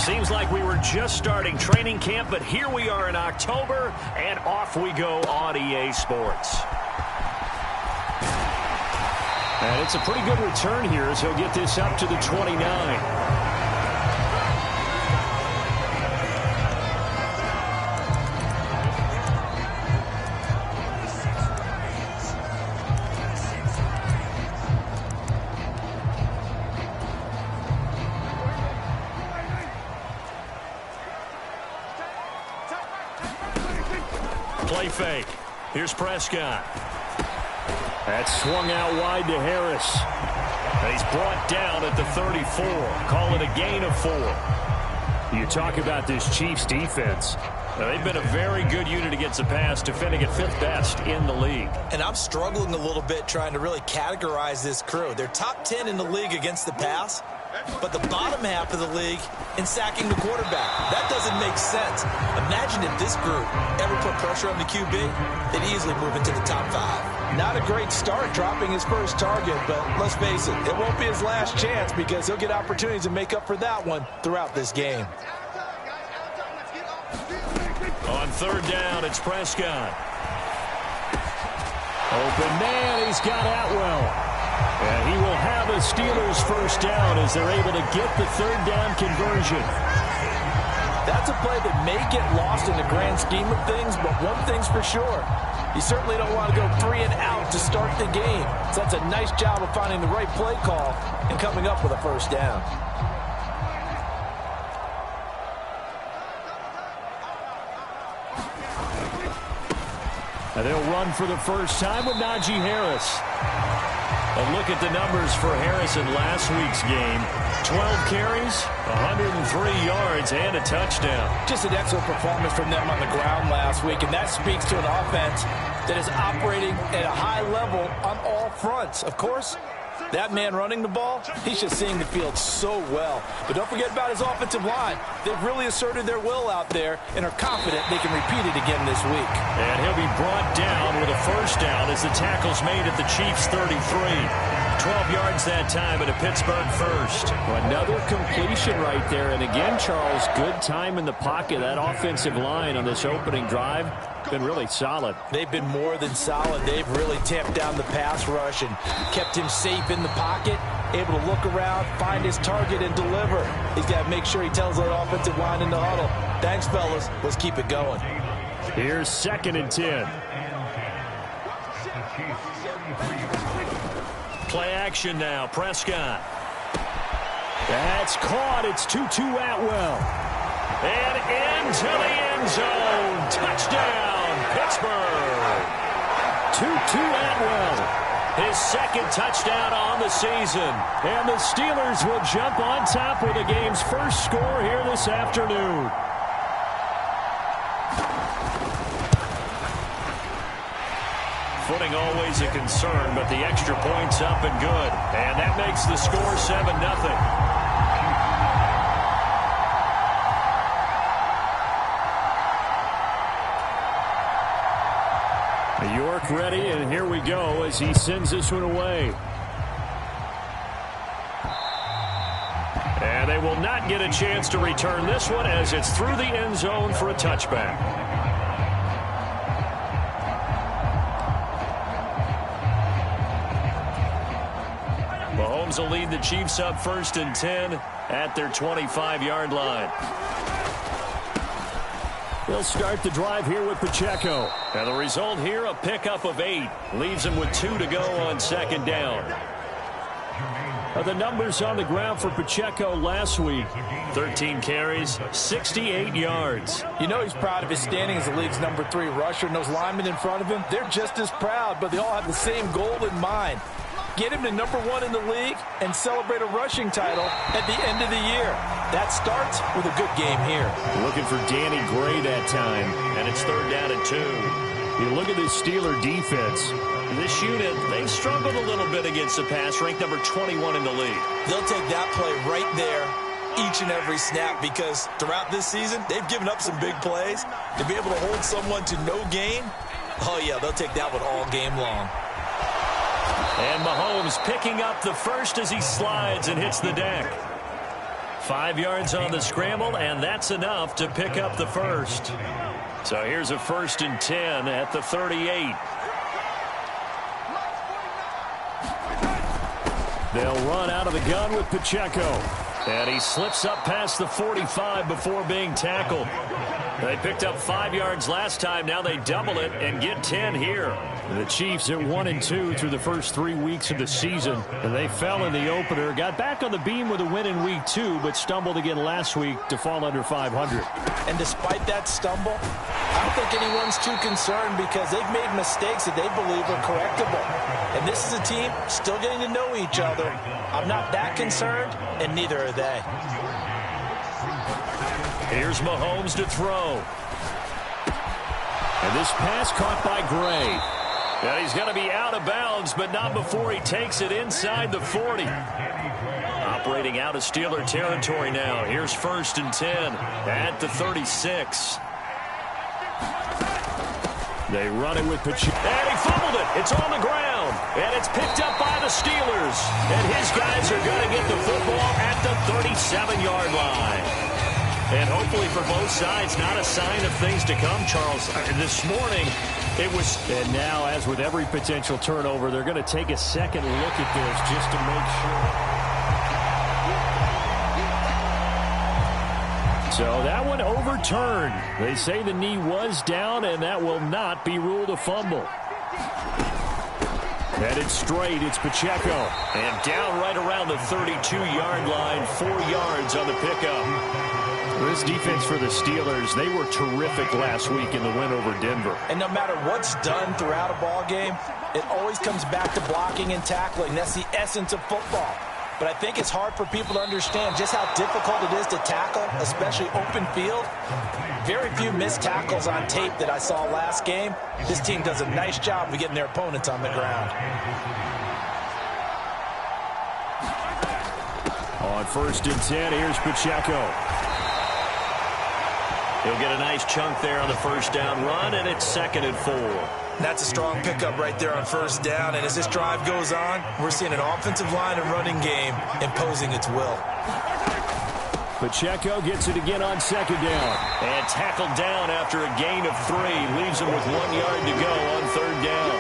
Seems like we were just starting training camp, but here we are in October, and off we go on EA Sports. And it's a pretty good return here as he'll get this up to the 29. Play fake. Here's Prescott. That's swung out wide to Harris. And he's brought down at the 34. Call it a gain of 4. You talk about this Chiefs defense. They've been a very good unit against the pass, defending at 5th best in the league. And I'm struggling a little bit trying to really categorize this crew. They're top 10 in the league against the pass, but the bottom half of the league in sacking the quarterback. That doesn't make sense. Imagine if this group ever put pressure on the QB, they'd easily move into the top 5. Not a great start dropping his first target, but let's face it, it won't be his last chance because he'll get opportunities to make up for that one throughout this game. On 3rd down, it's Prescott. Open man, he's got Atwell. And he will have a Steelers first down as they're able to get the 3rd down conversion. That's a play that may get lost in the grand scheme of things, but one thing's for sure. You certainly don't want to go 3 and out to start the game. So that's a nice job of finding the right play call and coming up with a first down. And they'll run for the first time with Najee Harris. And look at the numbers for Harris in last week's game. 12 carries, 103 yards, and a touchdown. Just an excellent performance from them on the ground last week, and that speaks to an offense that is operating at a high level on all fronts. Of course, that man running the ball, he's just seeing the field so well. But don't forget about his offensive line. They've really asserted their will out there and are confident they can repeat it again this week. And he'll be brought down with a first down as the tackle's made at the Chiefs' 33. 12 yards that time at a Pittsburgh first. Another completion right there. And again, Charles, good time in the pocket. That offensive line on this opening drive been really solid. They've been more than solid. They've really tamped down the pass rush and kept him safe in the pocket, able to look around, find his target, and deliver. He's got to make sure he tells that offensive line in the huddle, thanks, fellas. Let's keep it going. Here's 2nd and 10. Play action now. Prescott. That's caught. It's 2-2 Atwell. And into the end zone. Touchdown, Pittsburgh. 2-2 Atwell. His 2nd touchdown on the season. And the Steelers will jump on top with the game's first score here this afternoon. Footing always a concern, but the extra point's up and good. And that makes the score 7-0. York ready, and here we go as he sends this one away. And they will not get a chance to return this one as it's through the end zone for a touchback. Mahomes will lead the Chiefs up 1st and 10 at their 25-yard line. They'll start the drive here with Pacheco. And the result here, a pickup of 8. Leaves them with 2 to go on 2nd down. The numbers on the ground for Pacheco last week. 13 carries, 68 yards. You know he's proud of his standing as the league's number 3 rusher, and those linemen in front of him, they're just as proud, but they all have the same goal in mind. Get him to number 1 in the league and celebrate a rushing title at the end of the year. That starts with a good game here. Looking for Danny Gray that time, and it's 3rd down and 2. You look at this Steeler defense. This unit, they've struggled a little bit against the pass, ranked number 21 in the league. They'll take that play right there each and every snap because throughout this season, they've given up some big plays. To be able to hold someone to no gain, oh yeah, they'll take that one all game long. And Mahomes picking up the first as he slides and hits the deck. 5 yards on the scramble, and that's enough to pick up the first. So here's a 1st and 10 at the 38. They'll run out of the gun with Pacheco. And he slips up past the 45 before being tackled. They picked up 5 yards last time. Now they double it and get 10 here. The Chiefs at 1-2 through the first 3 weeks of the season. And they fell in the opener. Got back on the beam with a win in week 2, but stumbled again last week to fall under 500. And despite that stumble, I don't think anyone's too concerned because they've made mistakes that they believe are correctable. And this is a team still getting to know each other. I'm not that concerned, and neither are they. Here's Mahomes to throw. And this pass caught by Gray. And he's going to be out of bounds, but not before he takes it inside the 40. Operating out of Steeler territory now. Here's 1st and 10 at the 36. They run it with Pacheco. And he fumbled it. It's on the ground. And it's picked up by the Steelers. And his guys are going to get the football at the 37-yard line. And hopefully for both sides, not a sign of things to come, Charles. This morning, it was... And now, as with every potential turnover, they're going to take a second look at this just to make sure. So that one overturned. They say the knee was down, and that will not be ruled a fumble. Headed straight, it's Pacheco. And down right around the 32-yard line, 4 yards on the pickup. This defense for the Steelers, they were terrific last week in the win over Denver. And no matter what's done throughout a ball game, it always comes back to blocking and tackling. That's the essence of football. But I think it's hard for people to understand just how difficult it is to tackle, especially open field. Very few missed tackles on tape that I saw last game. This team does a nice job of getting their opponents on the ground. On 1st and 10, here's Pacheco. He'll get a nice chunk there on the first down run, and it's 2nd and 4. That's a strong pickup right there on 1st down. And as this drive goes on, we're seeing an offensive line and running game imposing its will. Pacheco gets it again on 2nd down. And tackled down after a gain of 3. Leaves him with 1 yard to go on 3rd down.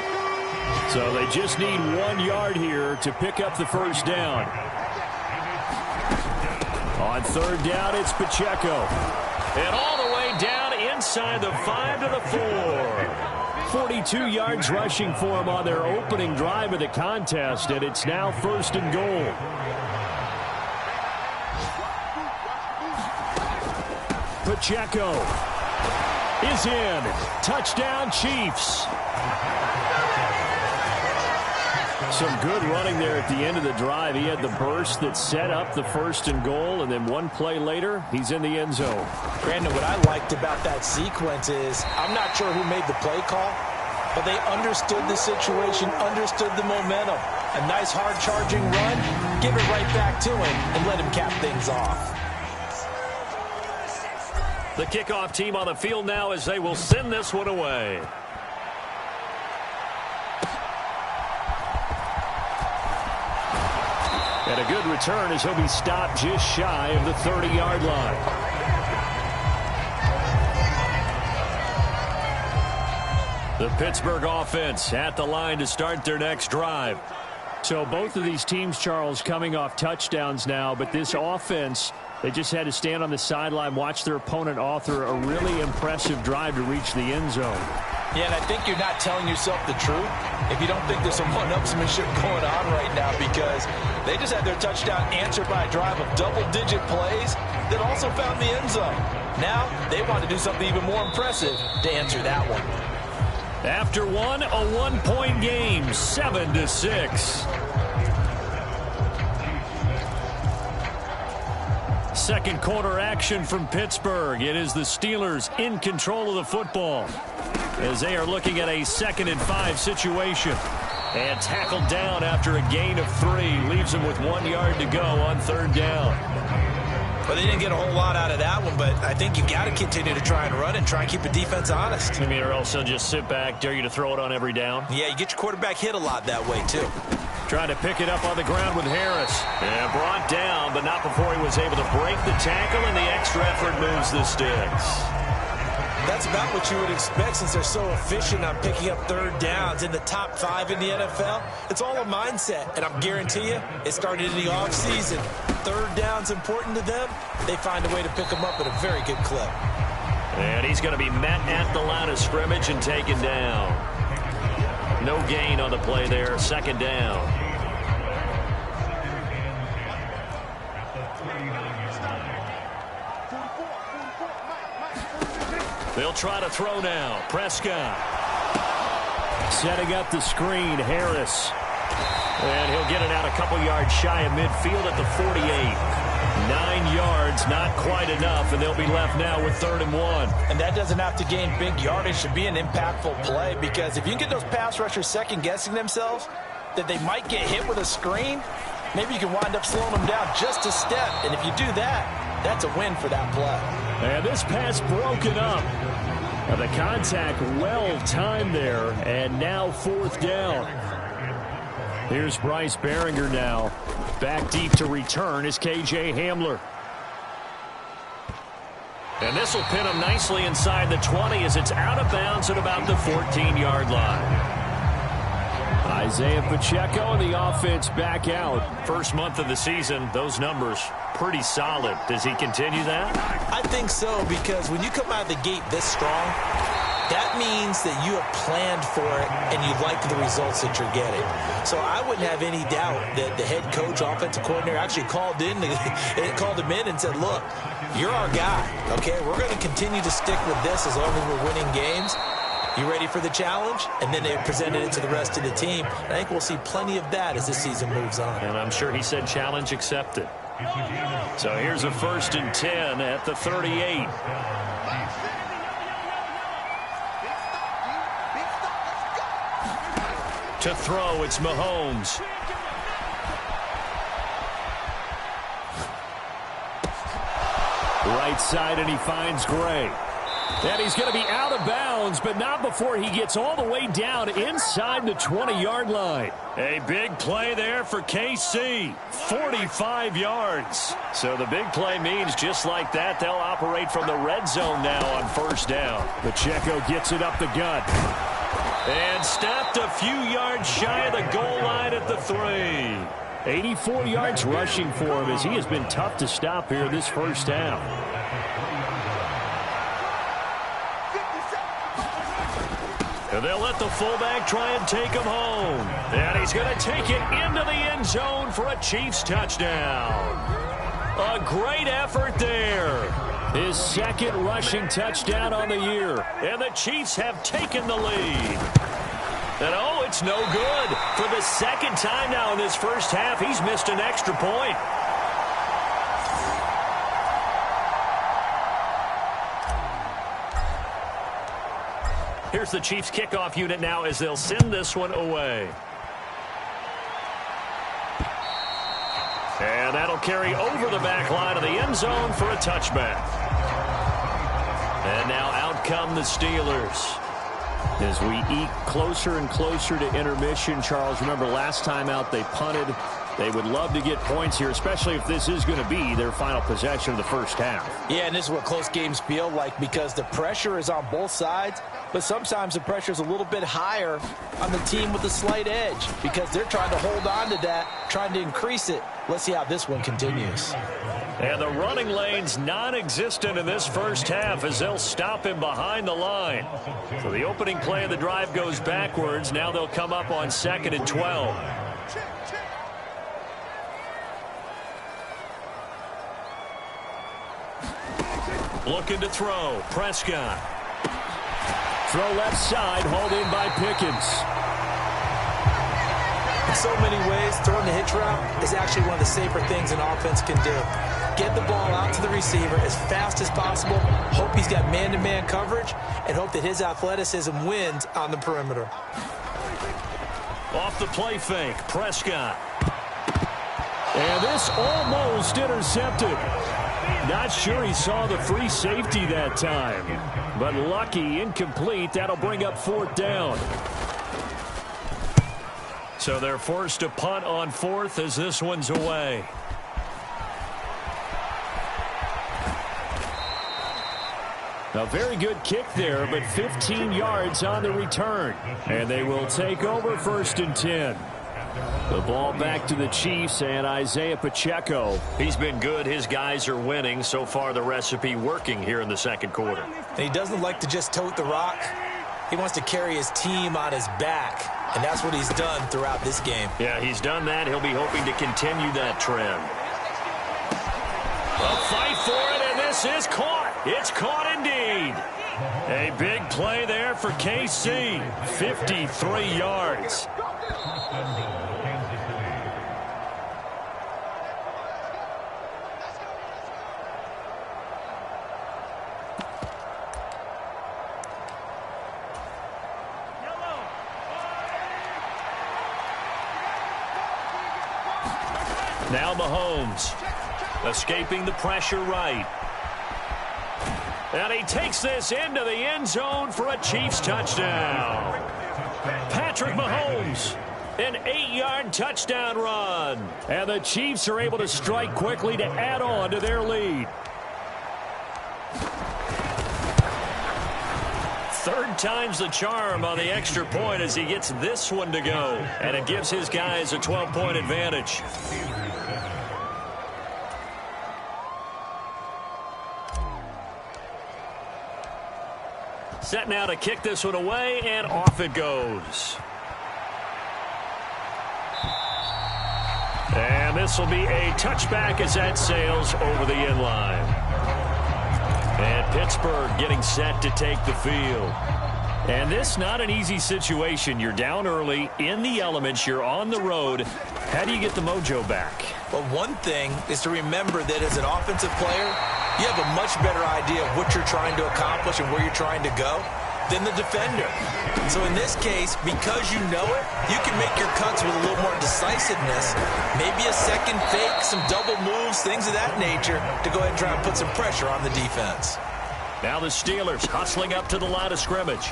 So they just need 1 yard here to pick up the first down. On 3rd down, it's Pacheco. And all the way down inside the 5 to the 4. 42 yards rushing for him on their opening drive of the contest, and it's now 1st and goal. Pacheco is in. Touchdown, Chiefs. Some good running there at the end of the drive. He had the burst that set up the 1st and goal, and then one play later, he's in the end zone. Brandon, what I liked about that sequence is I'm not sure who made the play call, but they understood the situation, understood the momentum. A nice hard-charging run, give it right back to him, and let him cap things off. The kickoff team on the field now as they will send this one away. And a good return as he'll be stopped just shy of the 30-yard line. The Pittsburgh offense at the line to start their next drive. So both of these teams, Charles, coming off touchdowns now, but this offense, they just had to stand on the sideline, watch their opponent author a really impressive drive to reach the end zone. Yeah, and I think you're not telling yourself the truth if you don't think there's some one-upsmanship going on right now, because they just had their touchdown answered by a drive of double-digit plays that also found the end zone. Now they want to do something even more impressive to answer that one. After one, a 1-point game, 7-6. Second quarter action from Pittsburgh. It is the Steelers in control of the football as they are looking at a 2nd and 5 situation. And tackled down after a gain of 3. Leaves them with 1 yard to go on 3rd down. Well, they didn't get a whole lot out of that one, but I think you got to continue to try and run and try and keep the defense honest. I mean, or else they'll just sit back, dare you to throw it on every down. Yeah, you get your quarterback hit a lot that way, too. Trying to pick it up on the ground with Harris. And brought down, but not before he was able to break the tackle, and the extra effort moves the sticks. That's about what you would expect since they're so efficient on picking up third downs in the top 5 in the NFL. It's all a mindset, and I'm guarantee you it started in the offseason. Third down's important to them. They find a way to pick them up at a very good clip. And he's going to be met at the line of scrimmage and taken down. No gain on the play there. Second down. They'll try to throw now. Prescott. Setting up the screen, Harris. And he'll get it out a couple yards shy of midfield at the 48. 9 yards, not quite enough, and they'll be left now with 3rd and 1. And that doesn't have to gain big yardage to be an impactful play, because if you can get those pass rushers second-guessing themselves that they might get hit with a screen, maybe you can wind up slowing them down just a step. And if you do that, that's a win for that play. And this pass broken up. The contact well-timed there, and now 4th down. Here's Bryce Behringer now. Back deep to return is K.J. Hamler. And this will pin him nicely inside the 20 as it's out of bounds at about the 14-yard line. Isaiah Pacheco and the offense back out. First month of the season, those numbers pretty solid. Does he continue that? I think so, because when you come out of the gate this strong, that means that you have planned for it and you like the results that you're getting. So I wouldn't have any doubt that the head coach, offensive coordinator actually called him in and said, look, you're our guy, okay? We're going to continue to stick with this as long as we're winning games. You ready for the challenge? And then they presented it to the rest of the team. I think we'll see plenty of that as this season moves on. And I'm sure he said challenge accepted. So here's a 1st and 10 at the 38. To throw, it's Mahomes. Right side, and he finds Gray. And he's going to be out of bounds, but not before he gets all the way down inside the 20-yard line. A big play there for KC. 45 yards. So the big play means just like that, they'll operate from the red zone now on 1st down. Pacheco gets it up the gut. And stopped a few yards shy of the goal line at the 3. 84 yards rushing for him as he has been tough to stop here this first half. And they'll let the fullback try and take him home. And he's going to take it into the end zone for a Chiefs touchdown. A great effort there. His 2nd rushing touchdown on the year. And the Chiefs have taken the lead. And oh, it's no good. For the 2nd time now in this first half, he's missed an extra point. Here's the Chiefs kickoff unit now as they'll send this one away. And that'll carry over the back line of the end zone for a touchback. And now out come the Steelers. As we eke closer and closer to intermission, Charles, remember last time out they punted. They would love to get points here, especially if this is going to be their final possession of the first half. Yeah, and this is what close games feel like, because the pressure is on both sides, but sometimes the pressure is a little bit higher on the team with a slight edge because they're trying to hold on to that, trying to increase it. Let's see how this one continues. And the running lane's non-existent in this first half as they'll stop him behind the line. So the opening play of the drive goes backwards. Now they'll come up on 2nd and 12. Looking to throw. Prescott. Throw left side, hauled in by Pickens. In so many ways, throwing the hitch route is actually one of the safer things an offense can do. Get the ball out to the receiver as fast as possible, hope he's got man-to-man coverage, and hope that his athleticism wins on the perimeter. Off the play fake, Prescott. And this almost intercepted. Not sure he saw the free safety that time. But lucky, incomplete. That'll bring up 4th down. So they're forced to punt on fourth as this one's away. A very good kick there, but 15 yards on the return. And they will take over 1st and 10. The ball back to the Chiefs and Isaiah Pacheco. He's been good. His guys are winning. So far, the recipe working here in the second quarter. And he doesn't like to just tote the rock. He wants to carry his team on his back. And that's what he's done throughout this game. Yeah, he's done that. He'll be hoping to continue that trend. A fight for it, and this is caught. It's caught indeed. A big play there for KC. 53 yards. Now Mahomes, escaping the pressure right. And he takes this into the end zone for a Chiefs touchdown. Patrick Mahomes, an 8-yard touchdown run. And the Chiefs are able to strike quickly to add on to their lead. Third time's the charm on the extra point as he gets this one to go. And it gives his guys a 12-point advantage. Set now to kick this one away, and off it goes. And this will be a touchback as that sails over the end line. And Pittsburgh getting set to take the field. And this not an easy situation. You're down early, in the elements, you're on the road. How do you get the mojo back? Well, one thing is to remember that as an offensive player, you have a much better idea of what you're trying to accomplish and where you're trying to go than the defender. So in this case, because you know it, you can make your cuts with a little more decisiveness, maybe a second fake, some double moves, things of that nature, to go ahead and try and put some pressure on the defense. Now the Steelers hustling up to the line of scrimmage.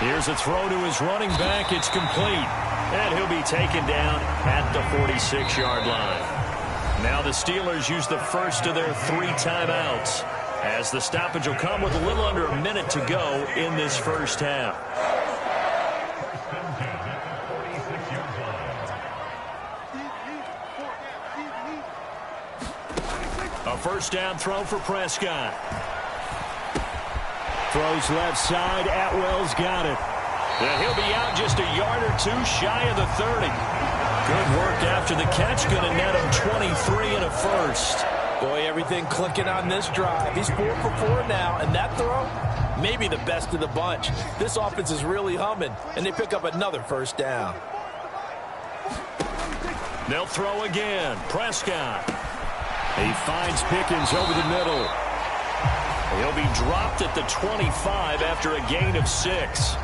Here's a throw to his running back. It's complete. And he'll be taken down at the 46-yard line. Now the Steelers use the first of their 3 timeouts, as the stoppage will come with a little under a minute to go in this first half. A first down throw for Prescott. Throws left side. Atwell's got it. And he'll be out just a yard or two shy of the 30. Good work after the catch. Going to net him 23 and a first. Boy, everything clicking on this drive. He's 4 for 4 now, and that throw, maybe the best of the bunch. This offense is really humming, and they pick up another first down. They'll throw again. Prescott. He finds Pickens over the middle. He'll be dropped at the 25 after a gain of 6.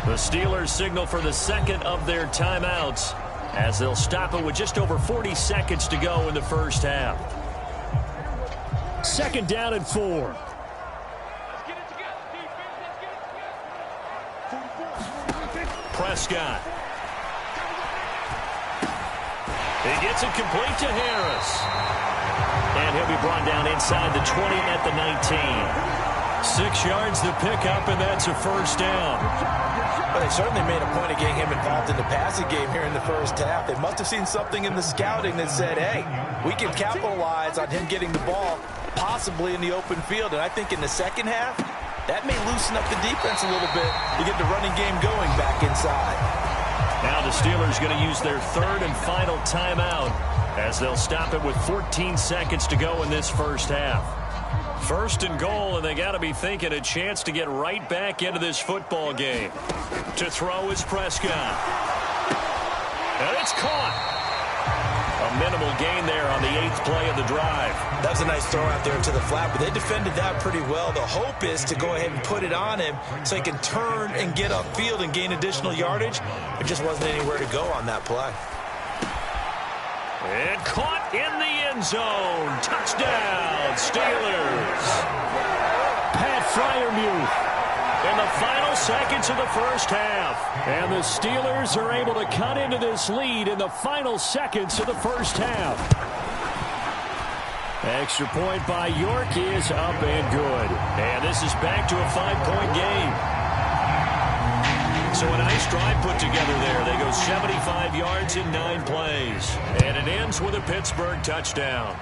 The Steelers signal for the second of their timeouts, as they'll stop it with just over 40 seconds to go in the first half. Second down and 4. Prescott. He gets it complete to Harris. And he'll be brought down inside the 20 at the 19. 6 yards to pick up, and that's a first down. Well, they certainly made a point of getting him involved in the passing game here in the first half. They must have seen something in the scouting that said, hey, we can capitalize on him getting the ball possibly in the open field. And I think in the second half, that may loosen up the defense a little bit to get the running game going back inside. Now the Steelers going to use their third and final timeout, as they'll stop it with 14 seconds to go in this first half. First and goal, and they got to be thinking a chance to get right back into this football game. To throw is Prescott. And it's caught. A minimal gain there on the 8th play of the drive. That was a nice throw out there to the flat, but they defended that pretty well. The hope is to go ahead and put it on him so he can turn and get upfield and gain additional yardage. There just wasn't anywhere to go on that play. And caught in the end zone. Touchdown, Steelers. Pat Freiermuth. And the final seconds of the first half. And the Steelers are able to cut into this lead in the final seconds of the first half. Extra point by York is up and good. And this is back to a 5-point game. So a nice drive put together there. They go 75 yards in 9 plays. And it ends with a Pittsburgh touchdown.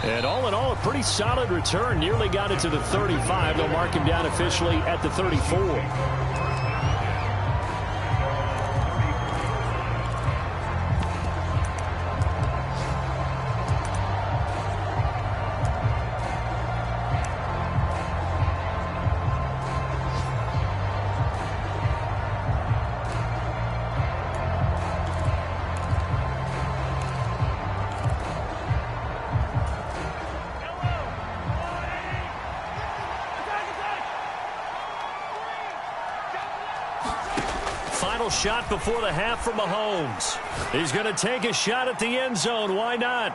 And all in all, a pretty solid return. Nearly got it to the 35. They'll mark him down officially at the 34. Final shot before the half from Mahomes. He's going to take a shot at the end zone. Why not?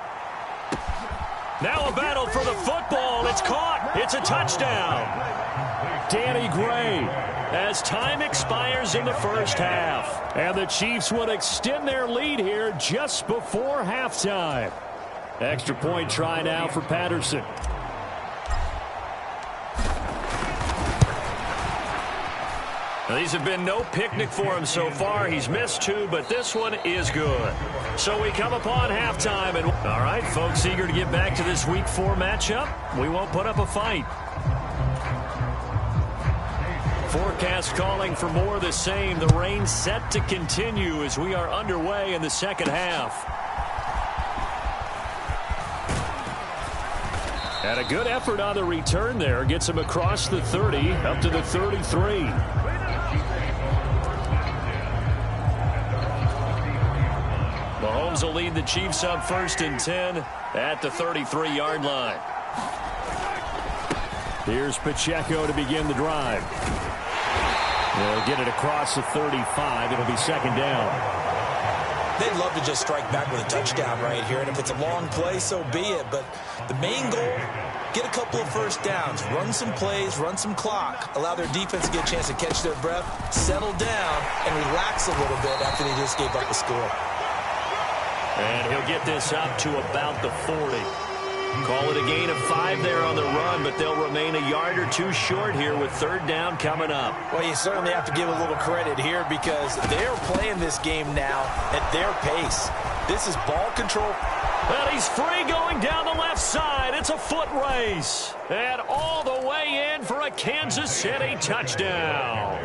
Now a battle for the football. It's caught. It's a touchdown. Danny Gray as time expires in the first half. And the Chiefs would extend their lead here just before halftime. Extra point try now for Patterson. These have been no picnic for him so far. He's missed 2, but this one is good. So we come upon halftime. And all right, folks, eager to get back to this Week 4 matchup. We won't put up a fight. Forecast calling for more of the same. The rain set to continue as we are underway in the second half. And a good effort on the return there. Gets him across the 30 up to the 33. Mahomes will lead the Chiefs up 1st and 10 at the 33-yard line. Here's Pacheco to begin the drive. They'll get it across the 35. It'll be 2nd down. They'd love to just strike back with a touchdown right here, and if it's a long play, so be it. But the main goal, get a couple of first downs, run some plays, run some clock, allow their defense to get a chance to catch their breath, settle down, and relax a little bit after they just gave up a score. And he'll get this up to about the 40. Call it a gain of 5 there on the run, but they'll remain a yard or 2 short here with 3rd down coming up. Well, you certainly have to give a little credit here because they're playing this game now at their pace. This is ball control. And he's free going down the left side. It's a foot race. And all the way in for a Kansas City touchdown.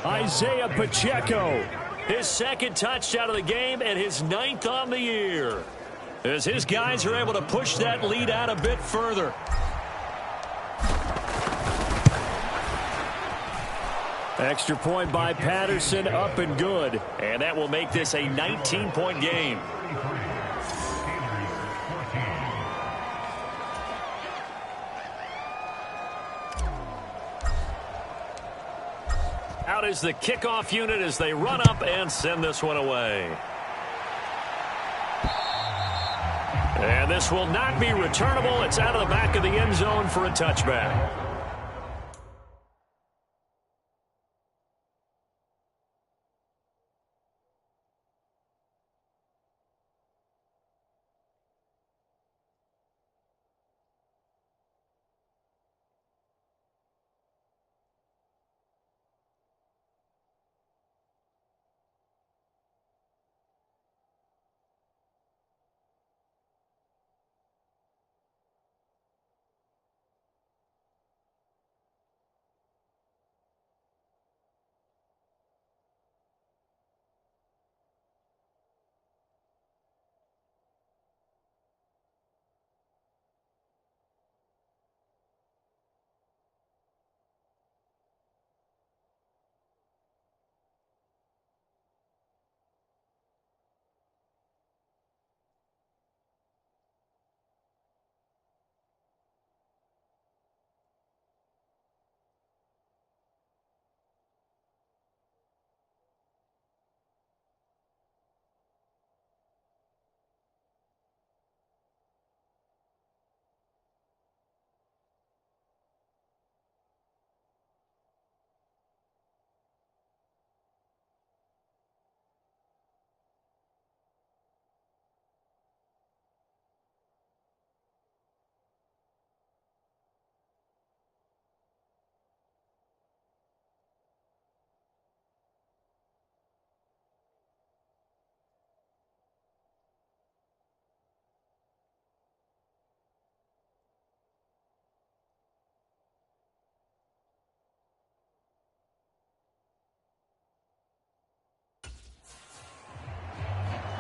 Isaiah Pacheco. His 2nd touchdown of the game and his 9th on the year. As his guys are able to push that lead out a bit further. Extra point by Patterson, up and good. And that will make this a 19-point game. Out is the kickoff unit as they run up and send this one away. And this will not be returnable. It's out of the back of the end zone for a touchback.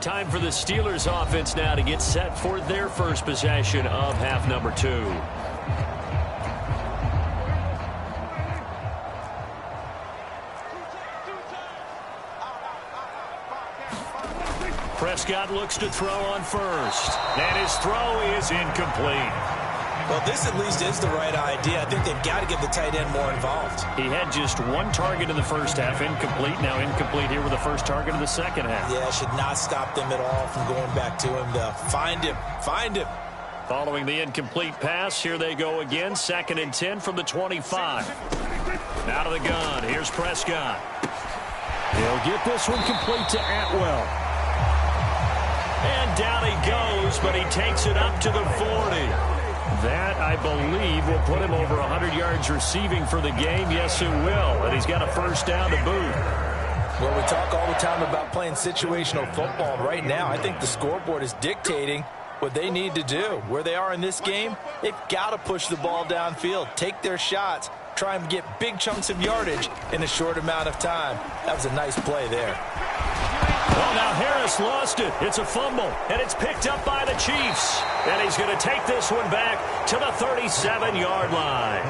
Time for the Steelers offense now to get set for their first possession of half number 2. Prescott looks to throw on first. And his throw is incomplete. Well, this at least is the right idea. I think they've got to get the tight end more involved. He had just one target in the first half, incomplete. Now incomplete here with the first target of the second half. Yeah, should not stop them at all from going back to him to find him. Find him. Following the incomplete pass, here they go again. 2nd and 10 from the 25. Out of the gun, here's Prescott. He'll get this one complete to Atwell. And down he goes, but he takes it up to the 40. That, I believe, will put him over 100 yards receiving for the game. Yes, it will. And he's got a first down to boot. Well, we talk all the time about playing situational football. Right now, I think the scoreboard is dictating what they need to do. Where they are in this game, they've got to push the ball downfield, take their shots, try and get big chunks of yardage in a short amount of time. That was a nice play there. Well, now Harris lost it. It's a fumble, and it's picked up by the Chiefs. And he's going to take this one back to the 37-yard line.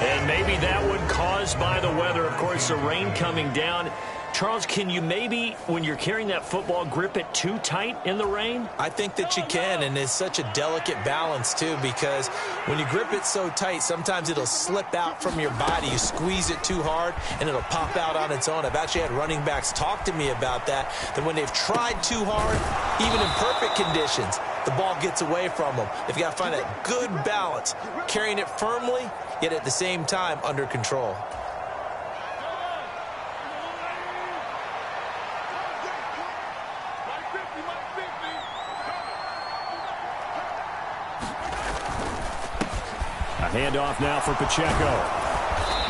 And maybe that one caused by the weather. Of course, the rain coming down. Charles, can you maybe, when you're carrying that football, grip it too tight in the rain? I think that you can, and it's such a delicate balance, too, because when you grip it so tight, sometimes it'll slip out from your body. You squeeze it too hard, and it'll pop out on its own. I've actually had running backs talk to me about that when they've tried too hard, even in perfect conditions, the ball gets away from them. They've got to find a good balance, carrying it firmly, yet at the same time under control. Handoff now for Pacheco.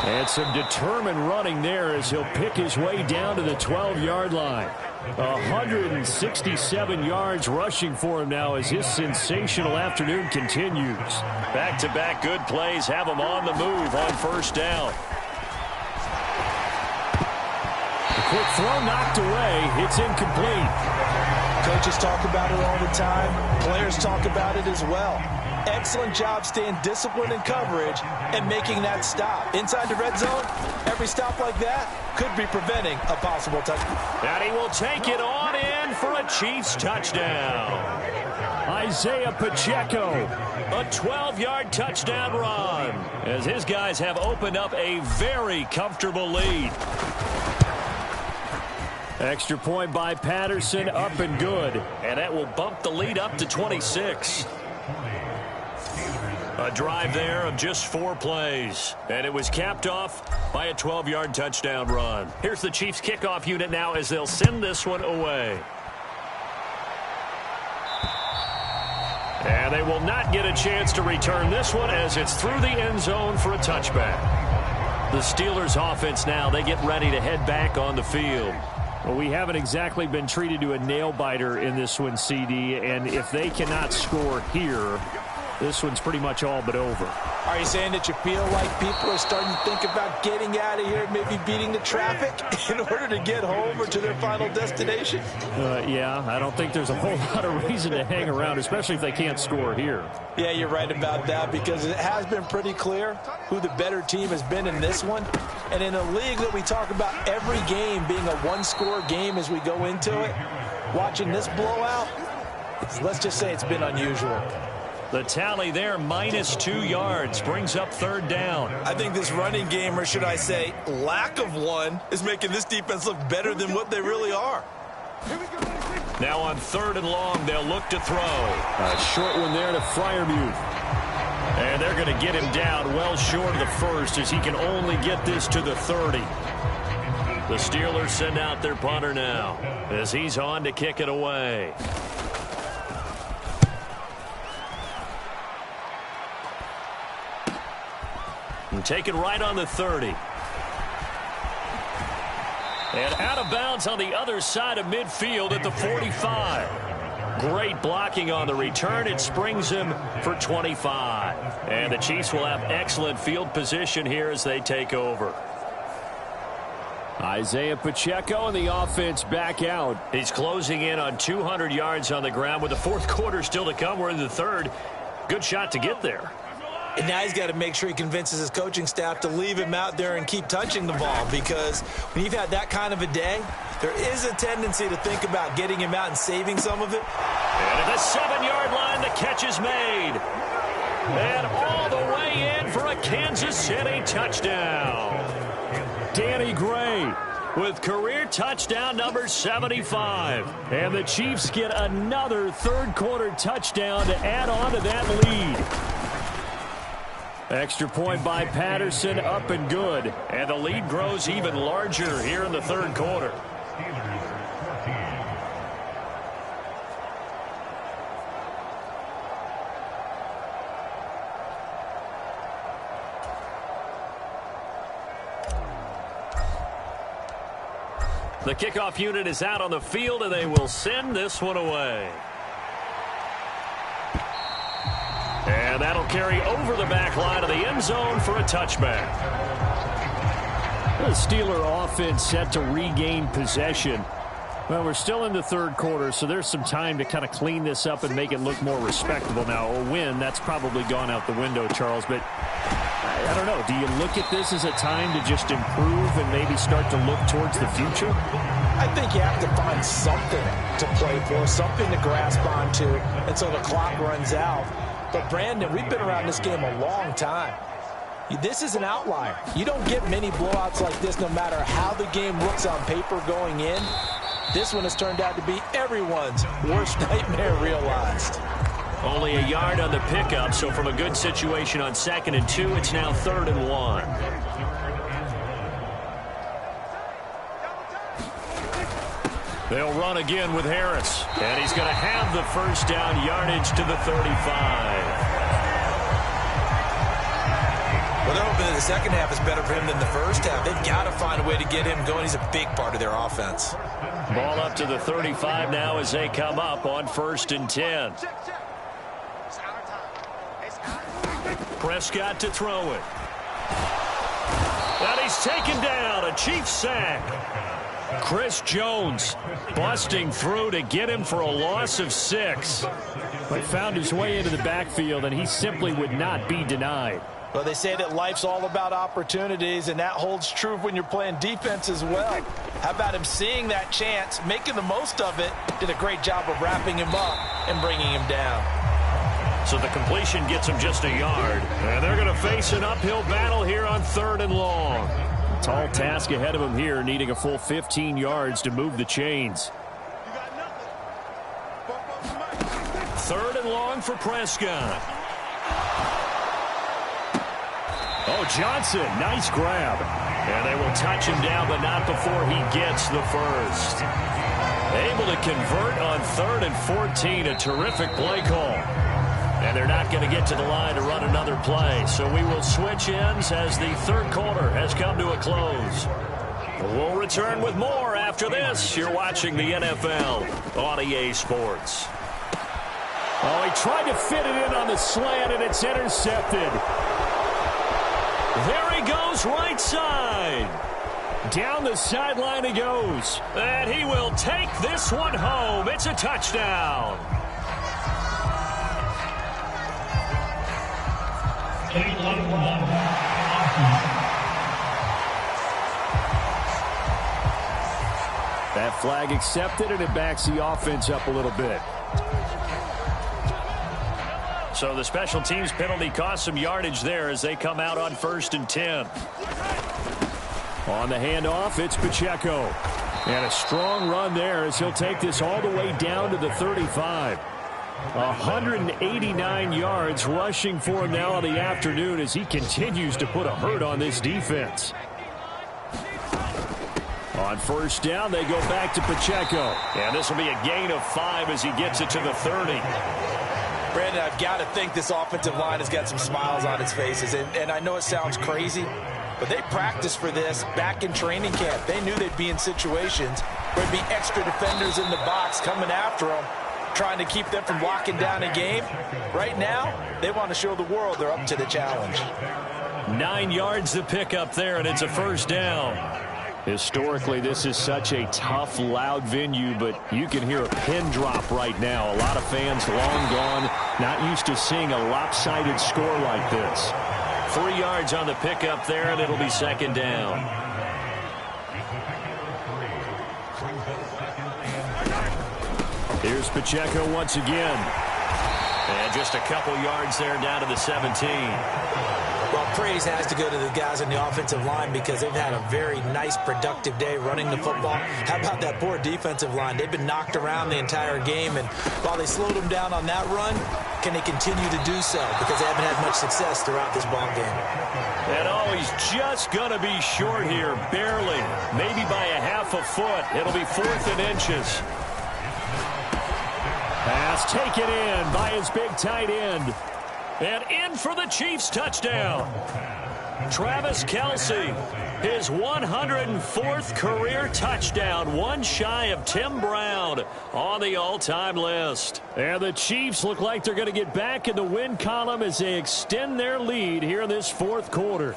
And some determined running there as he'll pick his way down to the 12-yard line. 167 yards rushing for him now as his sensational afternoon continues. Back-to-back good plays have him on the move on first down. The quick throw knocked away. It's incomplete. Coaches talk about it all the time. Players talk about it as well. Excellent job staying disciplined in coverage and making that stop. Inside the red zone, every stop like that could be preventing a possible touchdown. And he will take it on in for a Chiefs touchdown. Isaiah Pacheco, a 12-yard touchdown run, as his guys have opened up a very comfortable lead. Extra point by Patterson, up and good. And that will bump the lead up to 26. A drive there of just 4 plays. And it was capped off by a 12-yard touchdown run. Here's the Chiefs kickoff unit now as they'll send this one away. And they will not get a chance to return this one as it's through the end zone for a touchback. The Steelers offense now, they get ready to head back on the field. Well, we haven't exactly been treated to a nail-biter in this one, CD, and if they cannot score here, this one's pretty much all but over. Are you saying that you feel like people are starting to think about getting out of here, maybe beating the traffic in order to get home or to their final destination? Yeah, I don't think there's a whole lot of reason to hang around, especially if they can't score here. Yeah, you're right about that because it has been pretty clear who the better team has been in this one. And in a league that we talk about every game being a one-score game as we go into it, watching this blowout, let's just say it's been unusual. The tally there, -2 yards, brings up 3rd down. I think this running game, or should I say lack of one, is making this defense look better than what they really are. Now on 3rd and long, they'll look to throw. A short one there to Freiermuth. And they're going to get him down well short of the first as he can only get this to the 30. The Steelers send out their punter now as he's on to kick it away. And take it right on the 30. And out of bounds on the other side of midfield at the 45. Great blocking on the return. It springs him for 25. And the Chiefs will have excellent field position here as they take over. Isaiah Pacheco and the offense back out. He's closing in on 200 yards on the ground with the fourth quarter still to come. We're in the third. Good shot to get there. And now he's got to make sure he convinces his coaching staff to leave him out there and keep touching the ball, because when you've had that kind of a day, there is a tendency to think about getting him out and saving some of it. And at the 7-yard line, the catch is made. And all the way in for a Kansas City touchdown. Danny Gray with career touchdown number 75. And the Chiefs get another third-quarter touchdown to add on to that lead. Extra point by Patterson, up and good. And the lead grows even larger here in the third quarter. The kickoff unit is out on the field, and they will send this one away. And that'll carry over the back line of the end zone for a touchback. The Steeler offense set to regain possession. Well, we're still in the third quarter, so there's some time to kind of clean this up and make it look more respectable. Now, a win, that's probably gone out the window, Charles, but I don't know. Do you look at this as a time to just improve and maybe start to look towards the future? I think you have to find something to play for, something to grasp onto until the clock runs out. But, Brandon, we've been around this game a long time. This is an outlier. You don't get many blowouts like this no matter how the game looks on paper going in. This one has turned out to be everyone's worst nightmare realized. Only a yard on the pickup, so from a good situation on 2nd and 2, it's now 3rd and 1. They'll run again with Harris, and he's going to have the first down yardage to the 35. Well, they're hoping that the second half is better for him than the first half. They've got to find a way to get him going. He's a big part of their offense. Ball up to the 35 now as they come up on 1st and 10. Prescott to throw it. And he's taken down, a Chiefs sack. Chris Jones busting through to get him for a loss of 6. But found his way into the backfield, and he simply would not be denied. Well, they say that life's all about opportunities, and that holds true when you're playing defense as well. How about him seeing that chance, making the most of it, did a great job of wrapping him up and bringing him down. So the completion gets him just a yard. And they're going to face an uphill battle here on 3rd and long. Tall task ahead of him here, needing a full 15 yards to move the chains. 3rd and long for Prescott. Oh, Johnson, nice grab. And they will touch him down, but not before he gets the first. Able to convert on 3rd and 14, a terrific play call. And they're not going to get to the line to run another play. So we will switch ends as the third quarter has come to a close. We'll return with more after this. You're watching the NFL on EA Sports. Oh, he tried to fit it in on the slant, and it's intercepted. There he goes, right side. Down the sideline he goes. And he will take this one home. It's a touchdown. That flag accepted, and it backs the offense up a little bit. So the special teams penalty cost some yardage there as they come out on 1st and 10. On the handoff, it's Pacheco. And a strong run there as he'll take this all the way down to the 35. 189 yards rushing for him now in the afternoon as he continues to put a hurt on this defense. On 1st down, they go back to Pacheco. And this will be a gain of 5 as he gets it to the 30. Brandon, I've got to think this offensive line has got some smiles on its faces. And I know it sounds crazy, but they practiced for this back in training camp. They knew they'd be in situations where there'd be extra defenders in the box coming after them, trying to keep them from locking down a game. Right now, they want to show the world they're up to the challenge. 9 yards to pick up there, and it's a 1st down. Historically, this is such a tough, loud venue, but you can hear a pin drop right now. A lot of fans long gone, not used to seeing a lopsided score like this. 3 yards on the pickup there, and it'll be second down. Here's Pacheco once again. And just a couple yards there down to the 17. Well, praise has to go to the guys on the offensive line because they've had a very nice, productive day running the football. How about that poor defensive line? They've been knocked around the entire game, and while they slowed them down on that run, can they continue to do so? Because they haven't had much success throughout this ball game. And oh, he's just going to be short here, barely. Maybe by a half a foot. It'll be 4th and inches. Pass taken in by his big tight end. And in for the Chiefs touchdown. Travis Kelce, his 104th career touchdown, one shy of Tim Brown on the all-time list. And the Chiefs look like they're going to get back in the win column as they extend their lead here in this 4th quarter.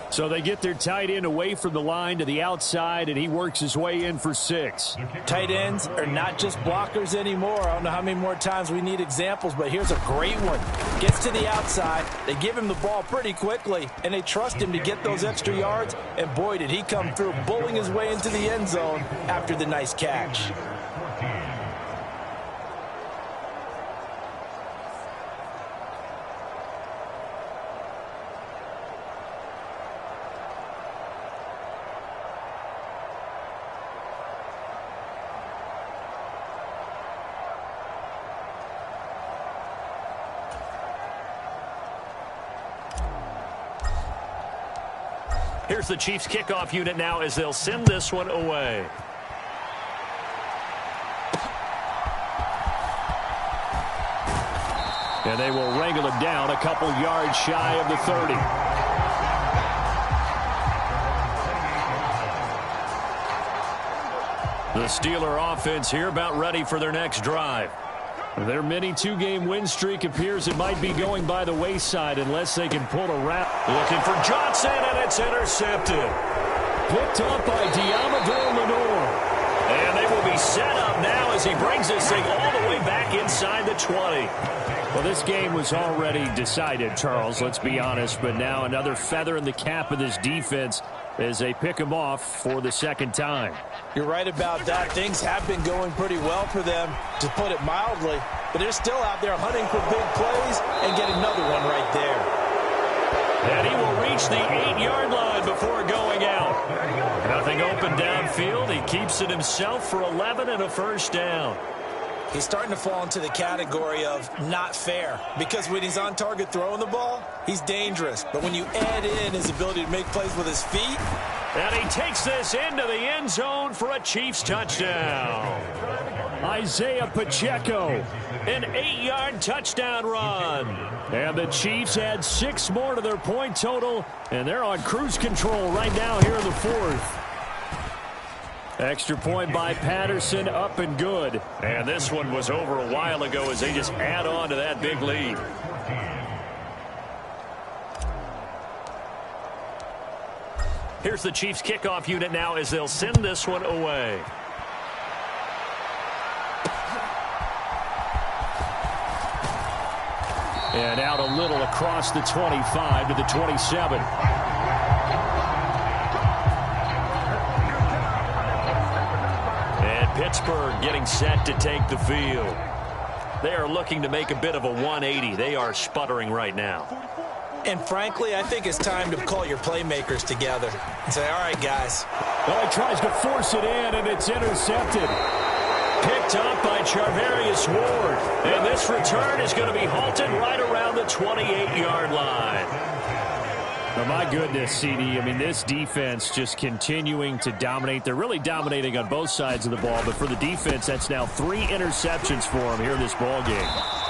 So they get their tight end away from the line to the outside, and he works his way in for 6. Tight ends are not just blockers anymore. I don't know how many more times we need examples, but here's a great one. Gets to the outside, they give him the ball pretty quickly, and they trust him to get those extra yards, and boy, did he come through, bowling his way into the end zone after the nice catch. Here's the Chiefs kickoff unit now as they'll send this one away. And they will wrangle it down a couple yards shy of the 30. The Steeler offense here about ready for their next drive. Their mini 2-game win streak appears it might be going by the wayside unless they can pull a wrap. Looking for Johnson, and it's intercepted. Picked up by Diamador Lenore. And they will be set up now as he brings this thing all the way back inside the 20. Well, this game was already decided, Charles, let's be honest. But now another feather in the cap of this defense as they pick him off for the 2nd time. You're right about that. Things have been going pretty well for them, to put it mildly. But they're still out there hunting for big plays and get another one right there. And he will reach the 8-yard line before going out. Nothing open downfield. He keeps it himself for 11 and a first down. He's starting to fall into the category of not fair, because when he's on target throwing the ball, he's dangerous. But when you add in his ability to make plays with his feet. And he takes this into the end zone for a Chiefs touchdown. Isaiah Pacheco. An 8-yard touchdown run. And the Chiefs add 6 more to their point total, and they're on cruise control right now here in the 4th. Extra point by Patterson, up and good. And this one was over a while ago as they just add on to that big lead. Here's the Chiefs kickoff unit now as they'll send this one away. And out a little across the 25 to the 27. And Pittsburgh getting set to take the field. They are looking to make a bit of a 180. They are sputtering right now. And frankly, I think it's time to call your playmakers together and say, all right, guys. Well, he tries to force it in, and it's intercepted. Picked up by Charvarius Ward. And this return is going to be halted right around the 28-yard line. Oh, my goodness, CD. I mean, this defense just continuing to dominate. They're really dominating on both sides of the ball, but for the defense, that's now 3 interceptions for them here in this ball game.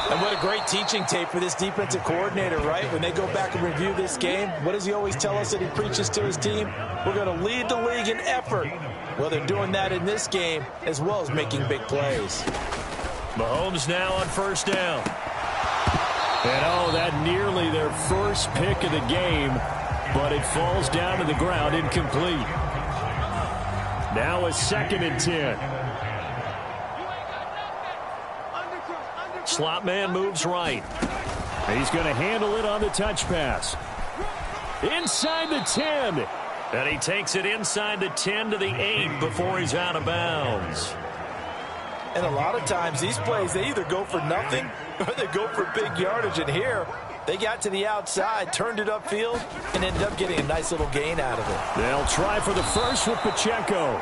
And what a great teaching tape for this defensive coordinator, right? When they go back and review this game, what does he always tell us that he preaches to his team? We're going to lead the league in effort. Well, they're doing that in this game as well as making big plays. Mahomes now on first down. And, oh, that nearly their first pick of the game, but it falls down to the ground incomplete. Now a 2nd and 10. Slot man moves right. He's going to handle it on the touch pass. Inside the 10. And he takes it inside the 10 to the 8 before he's out of bounds. And a lot of times these plays, they either go for nothing or they go for big yardage. And here, they got to the outside, turned it upfield, and ended up getting a nice little gain out of it. They'll try for the first with Pacheco.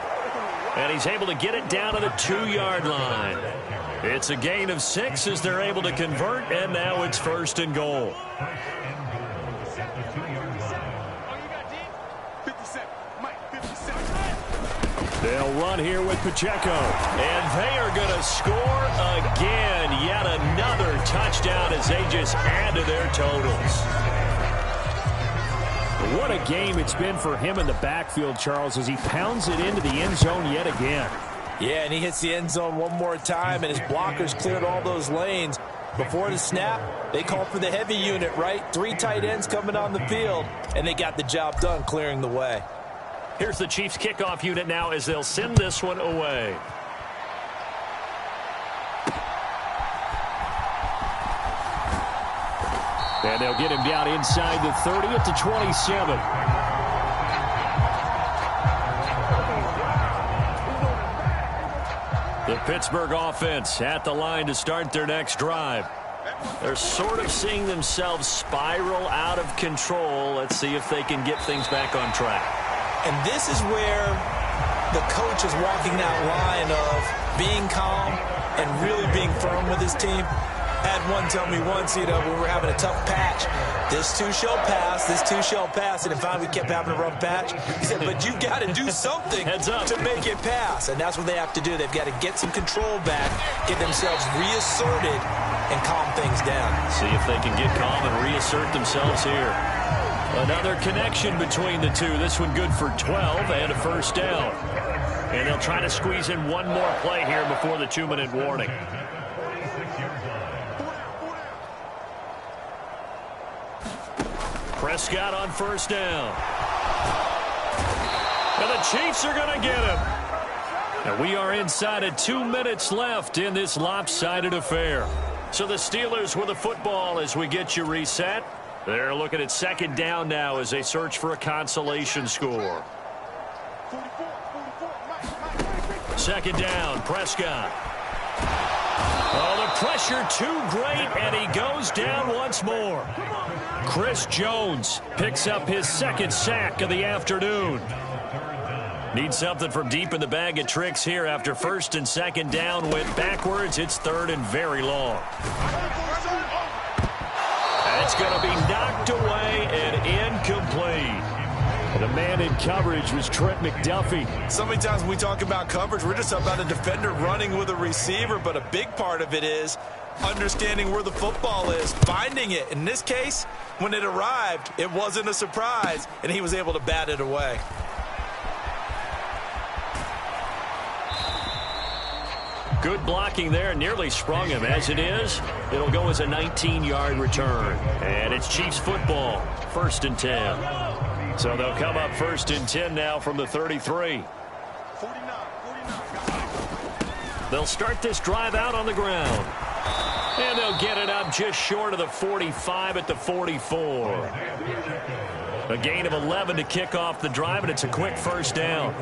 And he's able to get it down to the 2-yard line. It's a gain of 6 as they're able to convert, and now it's 1st and goal. They'll run here with Pacheco. And they are going to score again. Yet another touchdown as they just add to their totals. What a game it's been for him in the backfield, Charles, as he pounds it into the end zone yet again. Yeah, and he hits the end zone one more time, and his blockers cleared all those lanes. Before the snap, they called for the heavy unit, right? 3 tight ends coming on the field, and they got the job done clearing the way. Here's the Chiefs kickoff unit now as they'll send this one away. And they'll get him down inside the 30 at the 27. The Pittsburgh offense at the line to start their next drive. They're sort of seeing themselves spiral out of control. Let's see if they can get things back on track. And this is where the coach is walking that line of being calm and really being firm with his team. Had one tell me once, when we were having a tough patch, this too shall pass, this too shall pass, and finally we kept having a rough patch. He said, but you've got to do something to make it pass, and that's what they have to do. They've got to get some control back, get themselves reasserted, and calm things down. See if they can get calm and reassert themselves here. Another connection between the two. This one good for 12 and a first down. And they'll try to squeeze in one more play here before the 2-minute warning. Prescott on first down. And the Chiefs are going to get him. And we are inside of 2 minutes left in this lopsided affair. So the Steelers with the football as we get you reset. They're looking at 2nd down now as they search for a consolation score. 2nd down, Prescott. Oh, the pressure too great, and he goes down once more. Chris Jones picks up his 2nd sack of the afternoon. Needs something from deep in the bag of tricks here after 1st and 2nd down went backwards. It's 3rd and very long. It's going to be knocked away and incomplete. The man in coverage was Trent McDuffie. So many times when we talk about coverage, we're just about a defender running with a receiver, but a big part of it is understanding where the football is, finding it. In this case, when it arrived, it wasn't a surprise, and he was able to bat it away. Good blocking there, nearly sprung him. As it is, it'll go as a 19-yard return. And it's Chiefs football, 1st and 10. So they'll come up 1st and 10 now from the 33. They'll start this drive out on the ground. And they'll get it up just short of the 45 at the 44. A gain of 11 to kick off the drive, and it's a quick first down.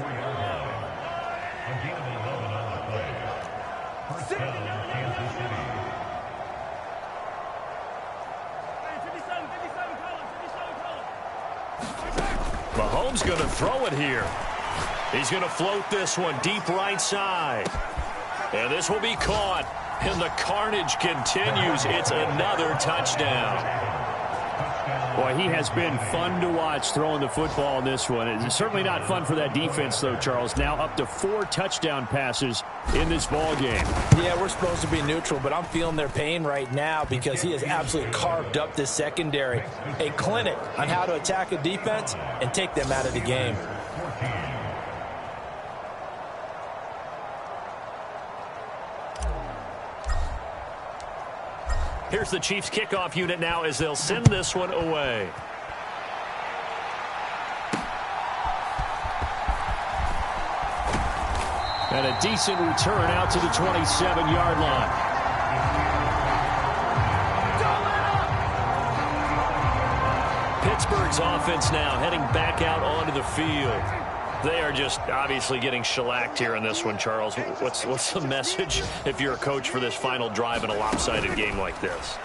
Mahomes going to throw it here. He's going to float this one deep right side. And this will be caught. And the carnage continues. It's another touchdown. Boy, he has been fun to watch throwing the football in this one. It's certainly not fun for that defense, though, Charles. Now up to 4 touchdown passes in this ball game. Yeah, we're supposed to be neutral, but I'm feeling their pain right now because he has absolutely carved up this secondary. A clinic on how to attack a defense and take them out of the game. Here's the Chiefs kickoff unit now as they'll send this one away. And a decent return out to the 27-yard line. Pittsburgh's offense now heading back out onto the field. They are just obviously getting shellacked here in this one, Charles. What's the message if you're a coach for this final drive in a lopsided game like this?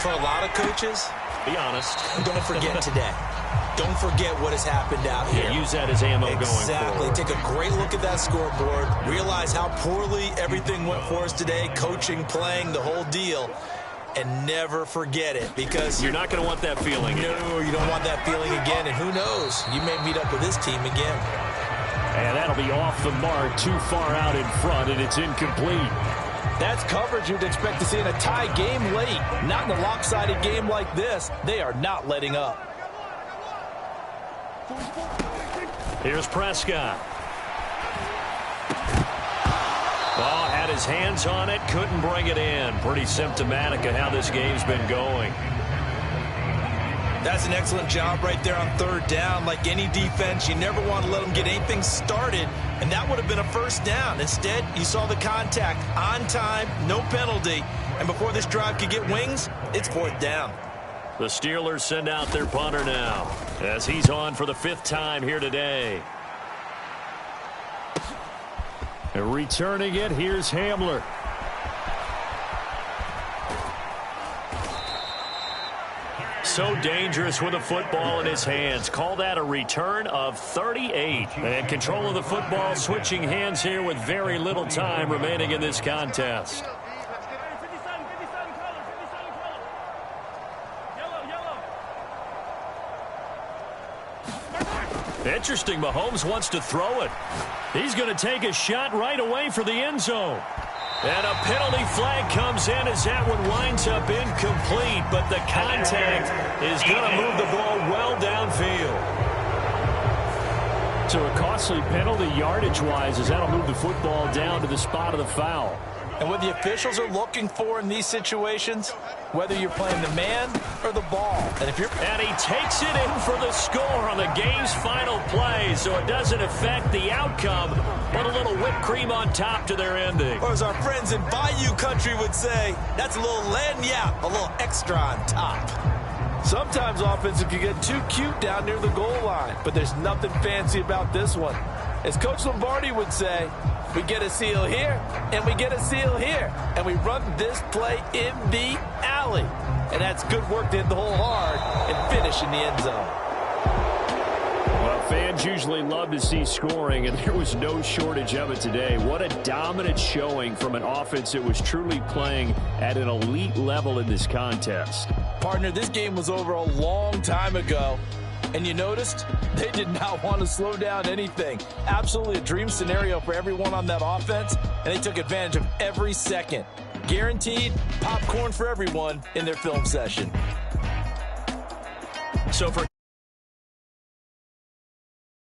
For a lot of coaches, be honest, don't forget today. Don't forget what has happened out here. Yeah, use that as ammo going forward. Exactly. Take a great look at that scoreboard. Realize how poorly everything went for us today. Coaching, playing, the whole deal. And never forget it, because you're not going to want that feeling again. No, you don't want that feeling again. And who knows? You may meet up with this team again. And that'll be off the mark, too far out in front, and it's incomplete. That's coverage you'd expect to see in a tie game late. Not in a lopsided game like this. They are not letting up. Here's Prescott. Ball had his hands on it, couldn't bring it in. Pretty symptomatic of how this game's been going. That's an excellent job right there on third down. Like any defense, you never want to let them get anything started, and that would have been a first down. Instead, you saw the contact on time, no penalty, and before this drive could get wings, it's fourth down. The Steelers send out their punter now, as he's on for the 5th time here today. And returning it, here's Hamler. So dangerous with a football in his hands. Call that a return of 38. And control of the football, switching hands here with very little time remaining in this contest. Interesting, Mahomes wants to throw it. He's going to take a shot right away for the end zone. And a penalty flag comes in as that one winds up incomplete, but the contact is going to move the ball well downfield. So a costly penalty yardage-wise, as that'll move the football down to the spot of the foul. And what the officials are looking for in these situations, whether you're playing the man or the ball. And he takes it in for the score on the game's final play, so it doesn't affect the outcome, but a little whipped cream on top to their ending. Or as our friends in Bayou Country would say, that's a little lagniappe, a little extra on top. Sometimes offenses can get too cute down near the goal line, but there's nothing fancy about this one. As Coach Lombardi would say, we get a seal here, and we get a seal here, and we run this play in the alley. And that's good work to hit the hole hard and finish in the end zone. Well, fans usually love to see scoring, and there was no shortage of it today. What a dominant showing from an offense that was truly playing at an elite level in this contest. Partner, this game was over a long time ago. And you noticed they did not want to slow down anything. Absolutely a dream scenario for everyone on that offense, and they took advantage of every second. Guaranteed popcorn for everyone in their film session. So for